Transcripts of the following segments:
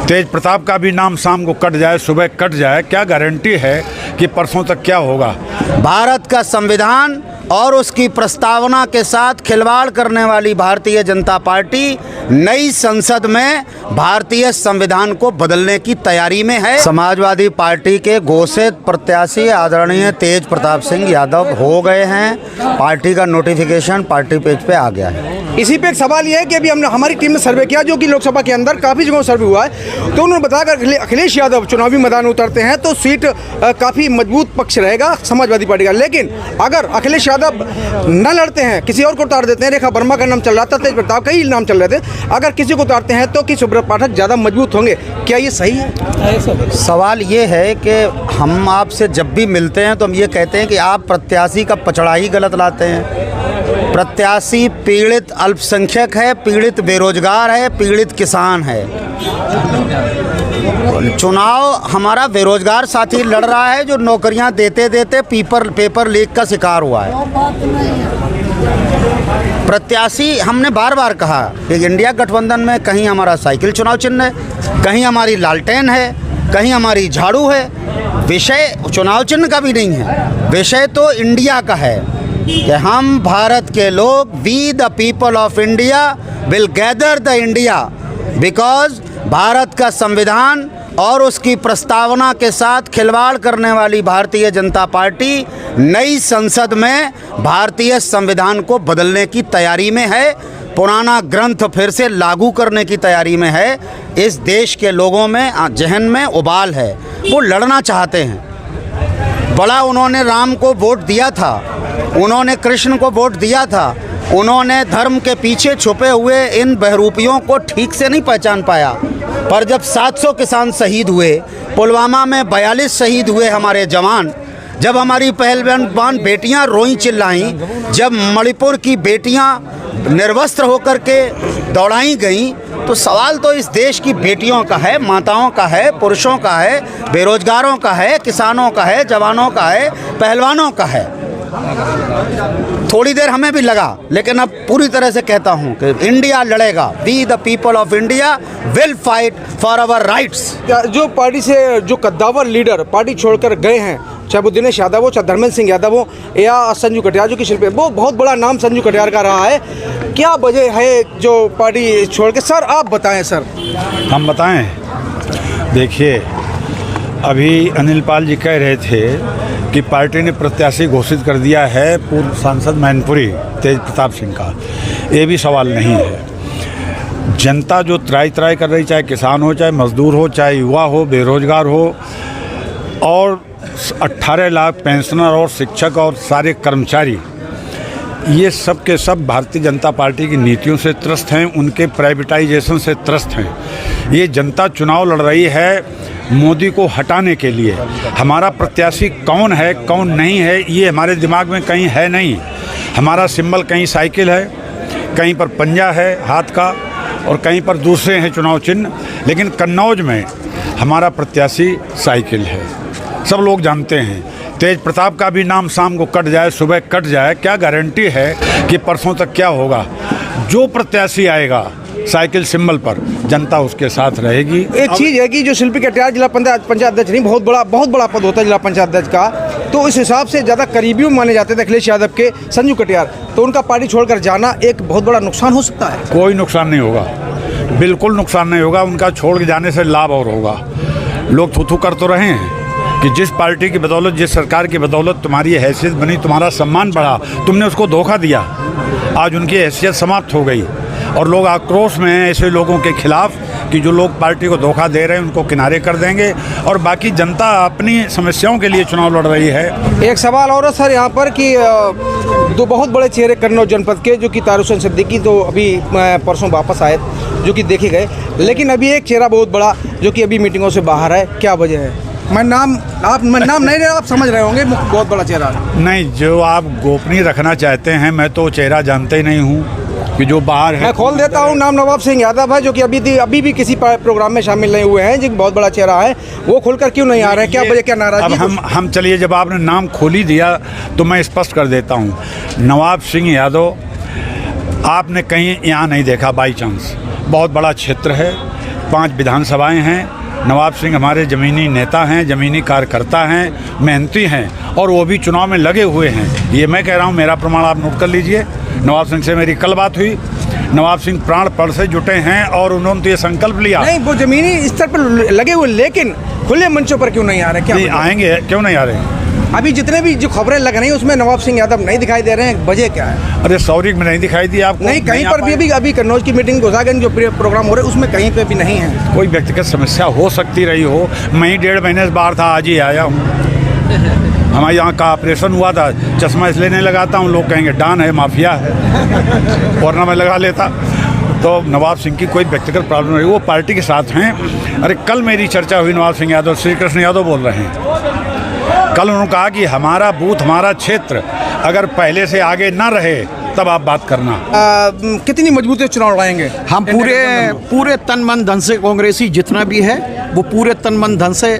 तेज प्रताप का भी नाम शाम को कट जाए, सुबह कट जाए, क्या गारंटी है कि परसों तक क्या होगा। भारत का संविधान और उसकी प्रस्तावना के साथ खिलवाड़ करने वाली भारतीय जनता पार्टी नई संसद में भारतीय संविधान को बदलने की तैयारी में है। समाजवादी पार्टी के घोषित प्रत्याशी आदरणीय तेज प्रताप सिंह यादव हो गए हैं। पार्टी का नोटिफिकेशन पार्टी पेज पे आ गया है। इसी पे एक सवाल यह है कि अभी हमने हमारी टीम ने सर्वे किया, जो कि लोकसभा के अंदर काफ़ी जगहों सर्वे हुआ है, तो उन्होंने बताया कि अखिलेश यादव चुनावी मैदान में उतरते हैं तो सीट काफ़ी मजबूत पक्ष रहेगा समाजवादी पार्टी का। लेकिन अगर अखिलेश यादव न लड़ते हैं, किसी और को उतार देते हैं, रेखा वर्मा का नाम चल रहा था, तेज प्रताप का ही नाम चल रहे थे, अगर किसी को उतारते हैं तो कि सुब्रत पाठक ज़्यादा मजबूत होंगे, क्या ये सही है? सवाल ये है कि हम आपसे जब भी मिलते हैं तो हम ये कहते हैं कि आप प्रत्याशी का पचड़ा ही गलत लाते हैं। प्रत्याशी पीड़ित अल्पसंख्यक है, पीड़ित बेरोजगार है, पीड़ित किसान है। चुनाव हमारा बेरोजगार साथी लड़ रहा है जो नौकरियां देते देते पेपर लीक का शिकार हुआ है। प्रत्याशी हमने बार बार कहा कि इंडिया गठबंधन में कहीं हमारा साइकिल चुनाव चिन्ह है, कहीं हमारी लालटेन है, कहीं हमारी झाड़ू है। विषय चुनाव चिन्ह का भी नहीं है, विषय तो इंडिया का है कि हम भारत के लोग, we the people of India will gather the India, because Bharat का संविधान और उसकी प्रस्तावना के साथ खिलवाड़ करने वाली भारतीय जनता पार्टी नई संसद में भारतीय संविधान को बदलने की तैयारी में है, पुराना ग्रंथ फिर से लागू करने की तैयारी में है। इस देश के लोगों में जहन में उबाल है, वो लड़ना चाहते हैं। बड़ा उन्होंने राम को वोट दिया था, उन्होंने कृष्ण को वोट दिया था, उन्होंने धर्म के पीछे छुपे हुए इन बहरूपियों को ठीक से नहीं पहचान पाया। पर जब 700 किसान शहीद हुए, पुलवामा में 42 शहीद हुए हमारे जवान, जब हमारी पहलवान बेटियां रोई चिल्लाईं, जब मणिपुर की बेटियां निर्वस्त्र होकर के दौड़ाई गईं, तो सवाल तो इस देश की बेटियों का है, माताओं का है, पुरुषों का है, बेरोजगारों का है, किसानों का है, जवानों का है, पहलवानों का है। थोड़ी देर हमें भी लगा, लेकिन अब पूरी तरह से कहता हूं कि इंडिया लड़ेगा। We the people of India will fight for our rights. जो पार्टी से जो कद्दावर लीडर पार्टी छोड़कर गए हैं, चाहे वो दिनेश यादव हो, चाहे धर्मेंद्र सिंह यादव हो या संजू कटियार जो कि शिल्पी, वो बहुत बड़ा नाम संजू कटियार का रहा है, क्या वजह है जो पार्टी छोड़ के? सर आप बताएं। सर हम बताएं, देखिए अभी अनिल पाल जी कह रहे थे कि पार्टी ने प्रत्याशी घोषित कर दिया है पूर्व सांसद मैनपुरी तेज प्रताप सिंह का। ये भी सवाल नहीं है। जनता जो त्राई कर रही, चाहे किसान हो, चाहे मजदूर हो, चाहे युवा हो, बेरोजगार हो, और 18 लाख पेंशनर और शिक्षक और सारे कर्मचारी, ये सब के सब भारतीय जनता पार्टी की नीतियों से त्रस्त हैं, उनके प्राइवेटाइजेशन से त्रस्त हैं। ये जनता चुनाव लड़ रही है मोदी को हटाने के लिए। हमारा प्रत्याशी कौन है कौन नहीं है ये हमारे दिमाग में कहीं है नहीं। हमारा सिंबल कहीं साइकिल है, कहीं पर पंजा है हाथ का, और कहीं पर दूसरे हैं चुनाव चिन्ह, लेकिन कन्नौज में हमारा प्रत्याशी साइकिल है, सब लोग जानते हैं। तेज प्रताप का भी नाम शाम को कट जाए, सुबह कट जाए, क्या गारंटी है कि परसों तक क्या होगा। जो प्रत्याशी आएगा साइकिल सिंबल पर, जनता उसके साथ रहेगी। एक चीज़ है कि जो शिल्पी कटियार जिला पंचायत अध्यक्ष नहीं, बहुत बड़ा पद होता है जिला पंचायत अध्यक्ष का, तो इस हिसाब से ज़्यादा करीबी माने जाते थे अखिलेश यादव के संजू कटियार, तो उनका पार्टी छोड़कर जाना एक बहुत बड़ा नुकसान हो सकता है। कोई नुकसान नहीं होगा, बिल्कुल नुकसान नहीं होगा। उनका छोड़ के जाने से लाभ और होगा। लोग थू कर तो रहे हैं कि जिस पार्टी की बदौलत, जिस सरकार की बदौलत तुम्हारी हैसियत बनी, तुम्हारा सम्मान बढ़ा, तुमने उसको धोखा दिया। आज उनकी हैसियत समाप्त हो गई और लोग आक्रोश में हैं ऐसे लोगों के खिलाफ कि जो लोग पार्टी को धोखा दे रहे हैं, उनको किनारे कर देंगे, और बाकी जनता अपनी समस्याओं के लिए चुनाव लड़ रही है। एक सवाल और है सर यहाँ पर कि दो बहुत बड़े चेहरे कन्नौज जनपद के, जो कि तारुसन सिद्दीकी तो अभी परसों वापस आए, जो कि देखे गए, लेकिन अभी एक चेहरा बहुत बड़ा जो कि अभी मीटिंगों से बाहर है, क्या वजह है? मैं नाम नहीं ले रहा, आप समझ रहे होंगे, बहुत बड़ा चेहरा नहीं। जो आप गोपनीय रखना चाहते हैं, मैं तो चेहरा जानते ही नहीं हूँ कि जो बाहर है। मैं खोल देता हूँ, नाम नवाब सिंह यादव है, जो कि अभी भी किसी प्रोग्राम में शामिल नहीं हुए हैं, जो बहुत बड़ा चेहरा है, वो खुलकर क्यों नहीं आ रहे हैं? क्या वजह, क्या नाराजगी? अब हम चलिए, जब आपने नाम खोल ही दिया तो मैं स्पष्ट कर देता हूँ। नवाब सिंह यादव आपने कहीं यहाँ नहीं देखा बाई चांस। बहुत बड़ा क्षेत्र है, 5 विधानसभाएं हैं। नवाब सिंह हमारे ज़मीनी नेता हैं, ज़मीनी कार्यकर्ता हैं, मेहनती हैं और वो भी चुनाव में लगे हुए हैं। ये मैं कह रहा हूँ, मेरा प्रमाण आप नोट कर लीजिए। नवाब सिंह से मेरी कल बात हुई। नवाब सिंह प्राण पड़ से जुटे हैं और उन्होंने तो ये संकल्प लिया। नहीं, वो जमीनी स्तर पर लगे हुए, लेकिन खुले मंचों पर क्यों नहीं आ रहे? क्या नहीं आएंगे, क्यों नहीं आ रहे हैं? अभी जितने भी जो खबरें लग रही हैं उसमें नवाब सिंह यादव नहीं दिखाई दे रहे हैं, वजह क्या है? अरे सौरिक में नहीं दिखाई दिया आपको? नहीं, कहीं पर भी अभी कन्नौज की मीटिंग गोसागंज जो प्रोग्राम हो रहे हैं उसमें कहीं पे भी नहीं है। कोई व्यक्तिगत समस्या हो सकती रही हो। मैं ही 1.5 महीने से बाहर था, आज ही आया हूँ। हमारे यहाँ का ऑपरेशन हुआ था, चश्मा इसलिए नहीं लगाता हूँ, लोग कहेंगे डॉन है, माफिया है, वरना मैं लगा लेता। तो नवाब सिंह की कोई व्यक्तिगत प्रॉब्लम नहीं, वो पार्टी के साथ हैं। अरे कल मेरी चर्चा हुई नवाब सिंह यादव, श्री कृष्ण यादव बोल रहे हैं। कल उन्होंने कहा कि हमारा बूथ, हमारा क्षेत्र अगर पहले से आगे ना रहे तब आप बात करना। कितनी मजबूती से चुनाव लड़ाएंगे? हम पूरे तन मन धन से, कांग्रेसी जितना भी है वो पूरे तन मन धन से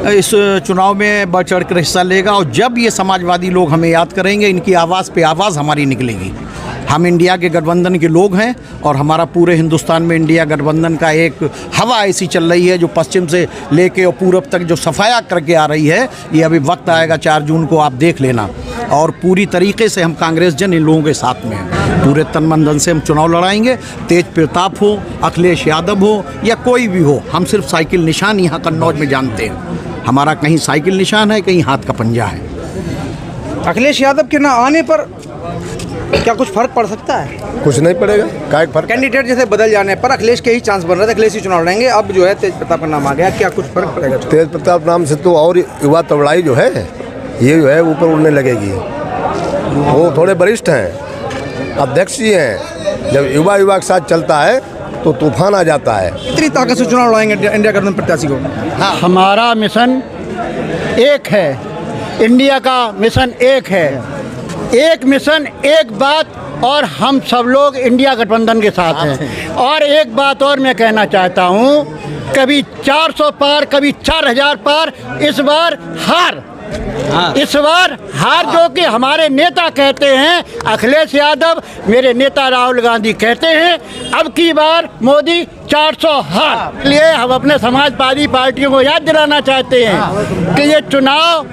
इस चुनाव में बढ़ चढ़ कर हिस्सा लेगा। और जब ये समाजवादी लोग हमें याद करेंगे, इनकी आवाज़ पे आवाज़ हमारी निकलेगी। हम इंडिया के गठबंधन के लोग हैं और हमारा पूरे हिंदुस्तान में इंडिया गठबंधन का एक हवा ऐसी चल रही है जो पश्चिम से लेके और पूरब तक जो सफाया करके आ रही है। ये अभी वक्त आएगा 4 जून को, आप देख लेना। और पूरी तरीके से हम कांग्रेस जन इन लोगों के साथ में हैं। पूरे तन मन धन से हम चुनाव लड़ाएंगे। तेज प्रताप हो, अखिलेश यादव हो या कोई भी हो, हम सिर्फ साइकिल निशान यहाँ कन्नौज में जानते हैं। हमारा कहीं साइकिल निशान है, कहीं हाथ का पंजा है। अखिलेश यादव के ना आने पर क्या कुछ फर्क पड़ सकता है? कुछ नहीं पड़ेगा। क्या फर्क? कैंडिडेट जैसे बदल जाने पर अखिलेश के ही चांस बन रहे थे, अखिलेश ही चुनाव लड़ेंगे, अब जो है तेज प्रताप का नाम आ गया, क्या कुछ फर्क पड़ेगा? तेज प्रताप नाम से तो और युवा तबड़ाई जो है ये जो है ऊपर उड़ने लगेगी। वो थोड़े वरिष्ठ हैं, अध्यक्ष जी हैं। जब युवा के साथ चलता है तो तूफान आ जाता है। कितनी ताकत से चुनाव लड़ाएंगे इंडिया गठबंधन प्रत्याशी को? हमारा मिशन एक है, इंडिया का मिशन एक है। एक मिशन, एक बात, और हम सब लोग इंडिया गठबंधन के साथ हैं। और एक बात और मैं कहना चाहता हूँ, कभी 400 पार, कभी 4000 पार, इस बार हार। इस बार हार जो कि हमारे नेता कहते हैं, अखिलेश यादव, मेरे नेता राहुल गांधी कहते हैं, अब की बार मोदी 400 हार। इसलिए हम अपने समाजवादी पार्टियों को याद दिलाना चाहते हैं कि ये चुनाव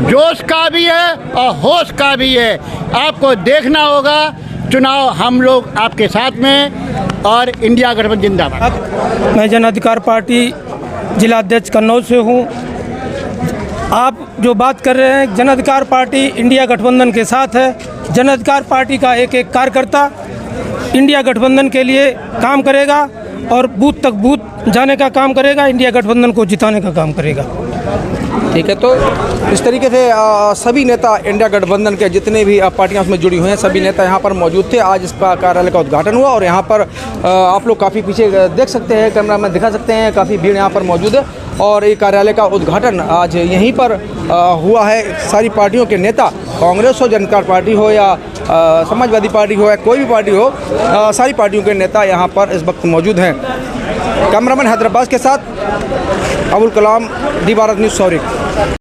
जोश का भी है और होश का भी है। आपको देखना होगा, चुनाव हम लोग आपके साथ में, और इंडिया गठबंधन जिंदाबाद। मैं जन अधिकार पार्टी जिला अध्यक्ष कन्नौज से हूँ। आप जो बात कर रहे हैं, जन अधिकार पार्टी इंडिया गठबंधन के साथ है। जन अधिकार पार्टी का एक एक कार्यकर्ता इंडिया गठबंधन के लिए काम करेगा और बूथ तक बूथ जाने का काम करेगा, इंडिया गठबंधन को जिताने का काम करेगा। ठीक है, तो इस तरीके से सभी नेता इंडिया गठबंधन के जितने भी पार्टियां उसमें जुड़ी हुई हैं, सभी नेता यहाँ पर मौजूद थे। आज इसका कार्यालय का उद्घाटन हुआ और यहाँ पर आप लोग काफ़ी पीछे देख सकते हैं, कैमरा में दिखा सकते हैं, काफ़ी भीड़ यहाँ पर मौजूद है। और ये कार्यालय का उद्घाटन आज यहीं पर हुआ है। सारी पार्टियों के नेता, कांग्रेस हो, जनता पार्टी हो या समाजवादी पार्टी हो या कोई भी पार्टी हो, सारी पार्टियों के नेता यहाँ पर इस वक्त मौजूद हैं। कैमरामैन हैदराबाद के साथ अबुल कलाम, दी भारत न्यूज़, सौरिक।